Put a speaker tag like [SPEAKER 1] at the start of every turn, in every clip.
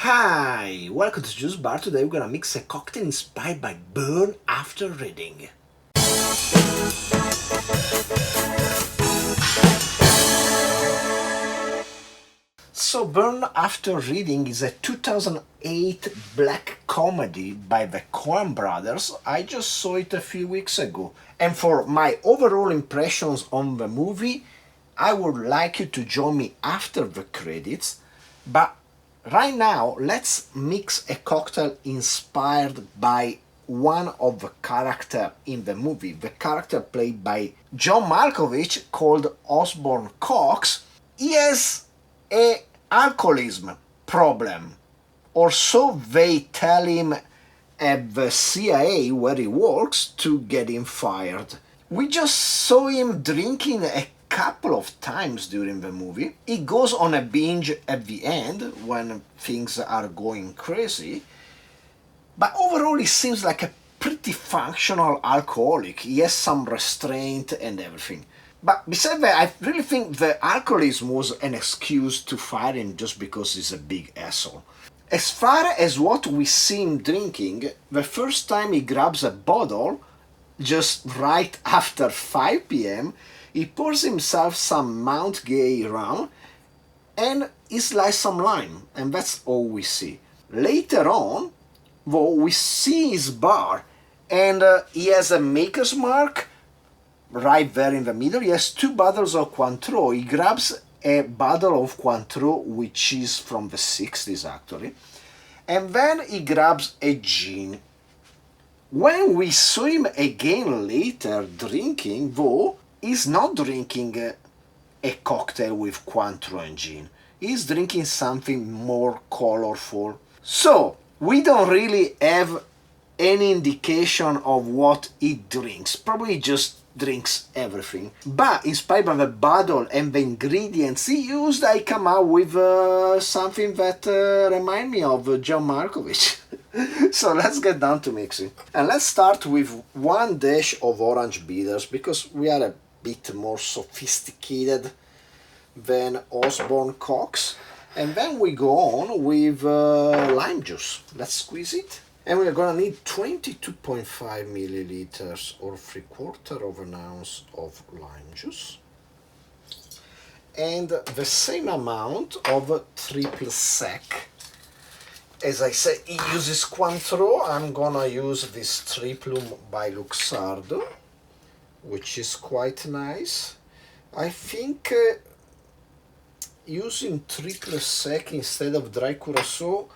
[SPEAKER 1] Hi, welcome to Juice Bar. Today we're gonna mix a cocktail inspired by Burn After Reading. So Burn After Reading is a 2008 black comedy by the Coen Brothers. I just saw it a few weeks ago. And for my overall impressions on the movie, I would like you to join me after the credits. But right now, let's mix a cocktail inspired by one of the characters in the movie. The character played by John Malkovich, called Osborne Cox. He has a alcoholism problem, or so they tell him at the CIA where he works to get him fired. We just saw him drinking a couple of times during the movie. He goes on a binge at the end when things are going crazy, but overall he seems like a pretty functional alcoholic. He has some restraint and everything. But besides that, I really think the alcoholism was an excuse to fire him just because he's a big asshole. As far as what we see him drinking, the first time he grabs a bottle, just right after 5 p.m., he pours himself some Mount Gay rum and he slices some lime, and that's all we see. Later on, though, we see his bar, and he has a maker's mark right there in the middle. He has 2 bottles of Cointreau. He grabs a bottle of Cointreau, which is from the 60s actually, and then he grabs a gin. When we saw him again later drinking, though, he's not drinking a cocktail with Cointreau and gin. He's drinking something more colorful. So, we don't really have any indication of what he drinks. Probably just drinks everything. But inspired by the bottle and the ingredients he used, I come out with something that reminds me of John Malkovich. So let's get down to mixing. And let's start with 1 dash of orange bitters, because we are a bit more sophisticated than Osborne Cox. And then we go on with lime juice. Let's squeeze it. And we're gonna need 22.5 milliliters or 3/4 of an ounce of lime juice. And the same amount of triple sec. As I said, he uses Cointreau. I'm gonna use this Triplum by Luxardo, which is quite nice. I think using triple sec instead of dry curacao,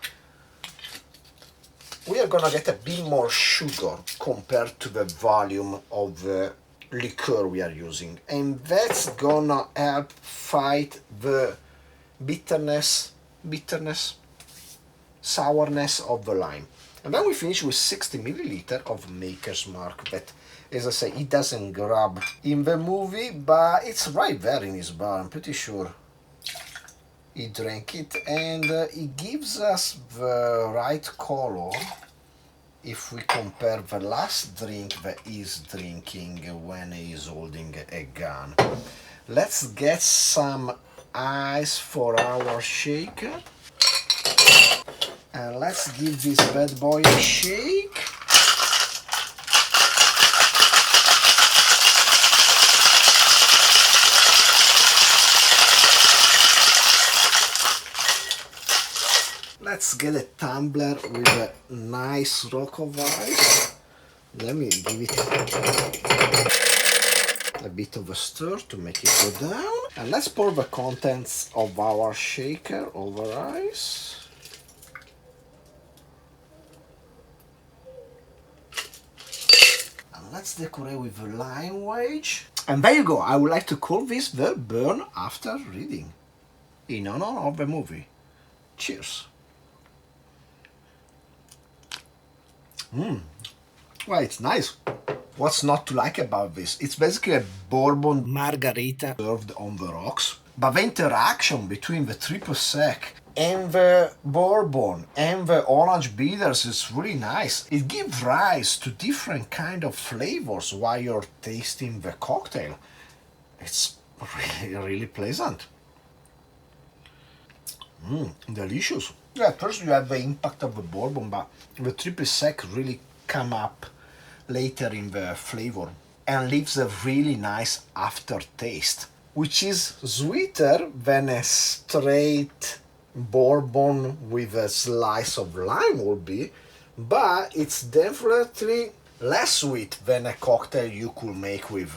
[SPEAKER 1] we are gonna get a bit more sugar compared to the volume of the liqueur we are using, and that's gonna help fight the bitterness, sourness of the lime. And then we finish with 60 milliliters of Maker's Mark that, as I say, it doesn't grab in the movie, but it's right there in his bar. I'm pretty sure he drank it, and it gives us the right color if we compare the last drink that he's drinking when he's holding a gun. Let's get some ice for our shaker, and let's give this bad boy a shake. Let's get a tumbler with a nice rock of ice. Let me give it a bit of a stir to make it go down. And let's pour the contents of our shaker over ice. And let's decorate with a lime wedge. And there you go. I would like to call this the Burn After Reading, in honor of the movie. Cheers. Well, it's nice. What's not to like about this? It's basically a bourbon margarita served on the rocks. But the interaction between the triple sec and the bourbon and the orange bitters is really nice. It gives rise to different kind of flavors while you're tasting the cocktail. It's really, really pleasant. Delicious. Yeah, first you have the impact of the bourbon, but the triple sec really come up later in the flavor and leaves a really nice aftertaste, which is sweeter than a straight bourbon with a slice of lime would be, but it's definitely less sweet than a cocktail you could make with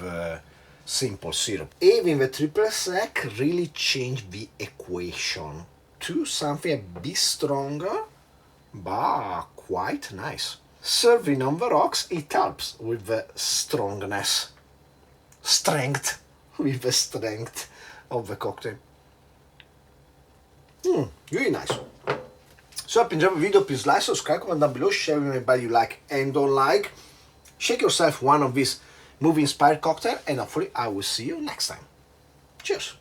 [SPEAKER 1] simple syrup. Even the triple sec really changed the equation to something a bit stronger, but quite nice. Serving on the rocks, it helps with the strength with the strength of the cocktail. Really nice. So if you enjoyed the video, please like, subscribe, comment down below, share with anybody you like and don't like. Shake yourself one of these movie-inspired cocktails, and hopefully I will see you next time. Cheers!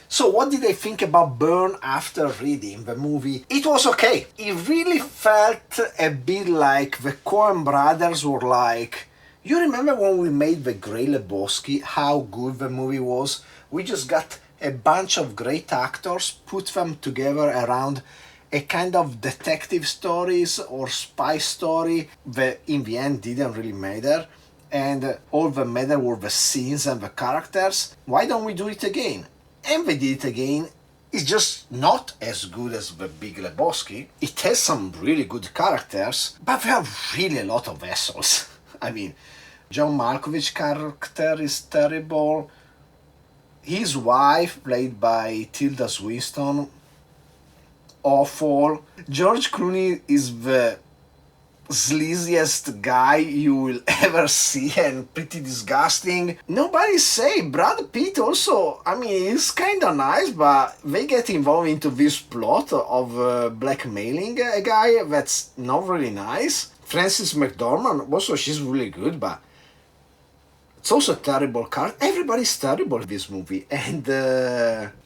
[SPEAKER 1] So what did I think about Burn after reading the movie? It was okay. It really felt a bit like the Coen Brothers were like, you remember when we made The Great Lebowski, how good the movie was? We just got a bunch of great actors, put them together around a kind of detective stories or spy story that in the end didn't really matter, and all that mattered were the scenes and the characters. Why don't we do it again? And they did it again. It's just not as good as The Big Lebowski. It has some really good characters, but there are really a lot of assholes. I mean, John Malkovich character is terrible. His wife, played by Tilda Swinton, awful. George Clooney is the sleaziest guy you will ever see and pretty disgusting. Nobody say Brad Pitt also, I mean, he's kinda nice, but they get involved into this plot of blackmailing a guy that's not really nice. Frances McDormand, also she's really good, but it's also a terrible card. Everybody's terrible in this movie. And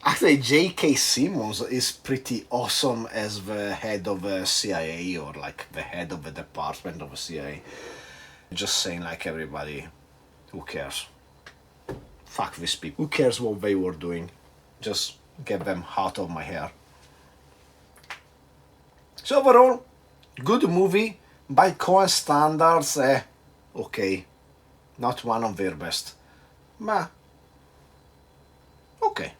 [SPEAKER 1] actually J.K. Simmons is pretty awesome as the head of the CIA, or like the head of the department of the CIA. Just saying, like, everybody, who cares? Fuck these people. Who cares what they were doing? Just get them out of my hair. So overall, good movie. By Coen standards, okay. Not one of their best. Ma, okay.